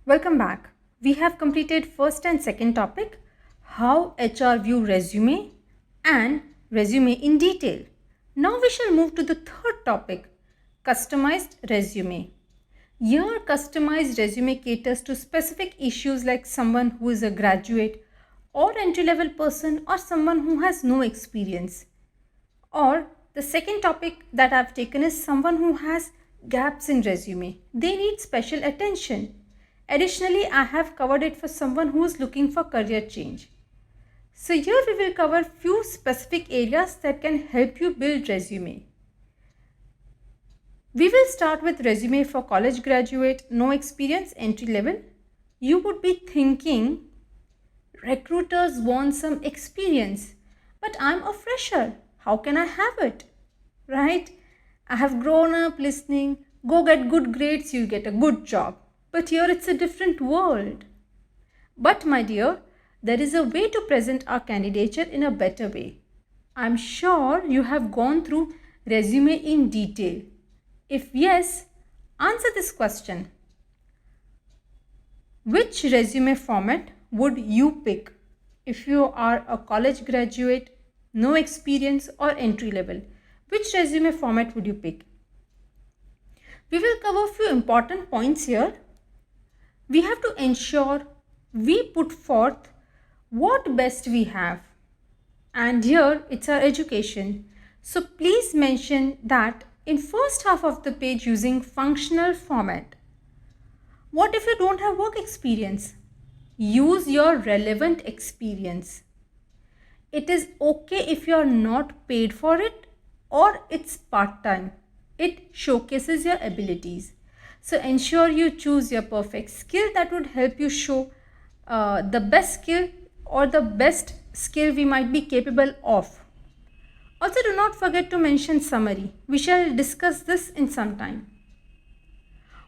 Welcome back. We have completed first and second topic, how HR view resume and resume in detail. Now we shall move to the third topic, customized resume. Your customized resume caters to specific issues like someone who is a graduate or entry-level person or someone who has no experience. Or the second topic that I've taken is someone who has gaps in resume. They need special attention. Additionally, I have covered it for someone who is looking for career change. So here we will cover few specific areas that can help you build resume. We will start with resume for college graduate, no experience, entry level. You would be thinking, recruiters want some experience, but I'm a fresher. How can I have it? Right? I have grown up listening, go get good grades, you'll get a good job. But here it's a different world. But my dear, there is a way to present our candidature in a better way. I'm sure you have gone through resume in detail. If yes, answer this question. Which resume format would you pick if you are a college graduate, no experience or entry level? Which resume format would you pick? We will cover a few important points here. We have to ensure we put forth what best we have. And here it's our education. So please mention that in first half of the page using functional format. What if you don't have work experience? Use your relevant experience. It is okay if you are not paid for it or it's part-time. It showcases your abilities. So ensure you choose your perfect skill that would help you show the best skill or the best skill we might be capable of. Also, do not forget to mention summary. We shall discuss this in some time.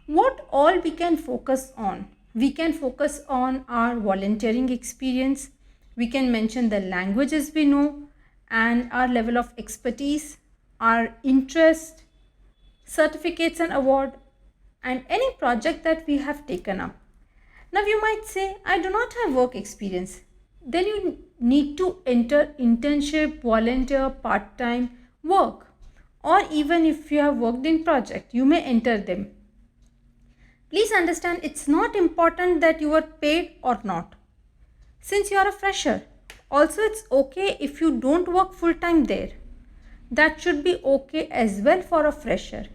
What all we can focus on? We can focus on our volunteering experience. We can mention the languages we know and our level of expertise, our interest, certificates and award, and any project that we have taken up. Now you might say, I do not have work experience. Then you need to enter internship, volunteer, part-time work, or even if you have worked in project, you may enter them. Please understand, it's not important that you are paid or not, since you are a fresher. Also, it's okay if you don't work full-time there. That should be okay as well for a fresher.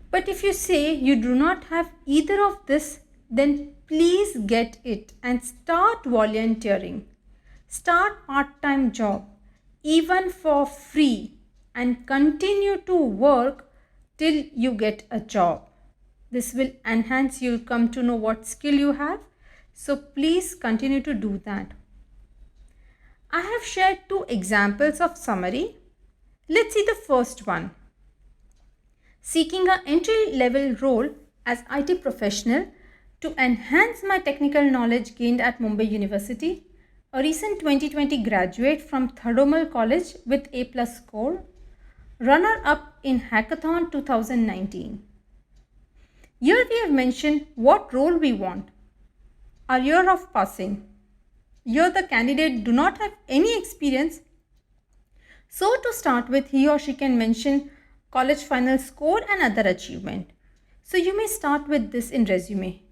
But if you say you do not have either of this, then please get it and start volunteering. Start part-time job, even for free, and continue to work till you get a job. This will enhance, you'll come to know what skill you have. So please continue to do that. I have shared two examples of summary. Let's see the first one. Seeking an entry-level role as IT professional to enhance my technical knowledge gained at Mumbai University. A recent 2020 graduate from Thadomal College with A+ score. Runner-up in Hackathon 2019. Here we have mentioned what role we want. Our year of passing. Here the candidate do not have any experience. So to start with, he or she can mention college final score and other achievement. So you may start with this in resume.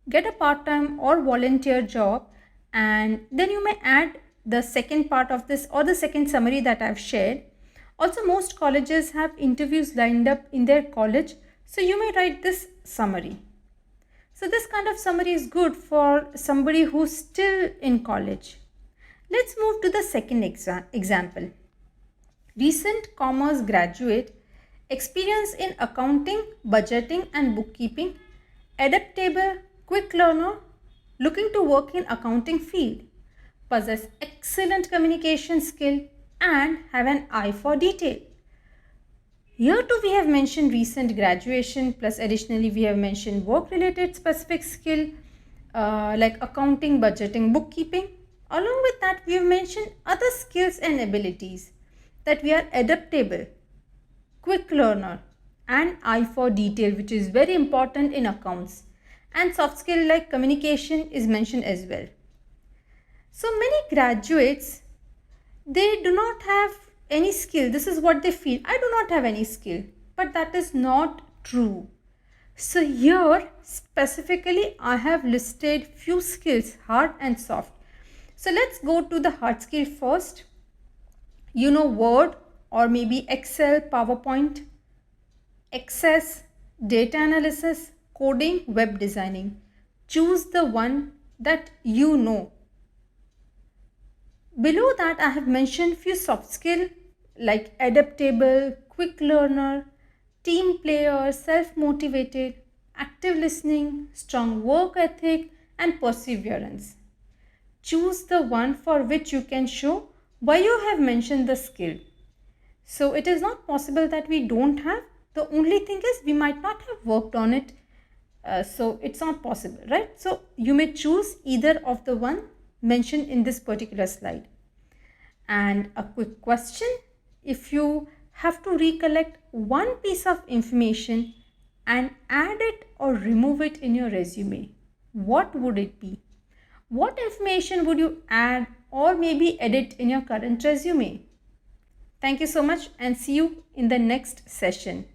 Get a part-time or volunteer job, and then you may add the second part of this or the second summary that I've shared. Also, most colleges have interviews lined up in their college, so you may write this summary. So this kind of summary is good for somebody who's still in college. Let's move to the second example. Recent commerce graduate, experience in accounting, budgeting and bookkeeping, adaptable, quick learner, looking to work in accounting field, possess excellent communication skill and have an eye for detail. Here too we have mentioned recent graduation, plus additionally we have mentioned work related specific skill like accounting, budgeting, bookkeeping. Along with that we have mentioned other skills and abilities, that we are adaptable, quick learner and eye for detail, which is very important in accounts. and soft skill like communication is mentioned as well. So many graduates, they do not have any skill. This is what they feel. I do not have any skill. But that is not true. So here specifically I have listed few skills, hard and soft. So let's go to the hard skill first. You know Word or maybe Excel, PowerPoint, Access, data analysis, coding, web designing. Choose the one that you know. Below that I have mentioned few soft skills like adaptable, quick learner, team player, self-motivated, active listening, strong work ethic and perseverance. Choose the one for which you can show why you have mentioned the skill. So it is not possible that we don't have. The only thing is we might not have worked on it. So it's not possible, right? So you may choose either of the one mentioned in this particular slide. And a quick question, if you have to recollect one piece of information and add it or remove it in your resume, what would it be? What information would you add or maybe edit in your current resume? Thank you so much and see you in the next session.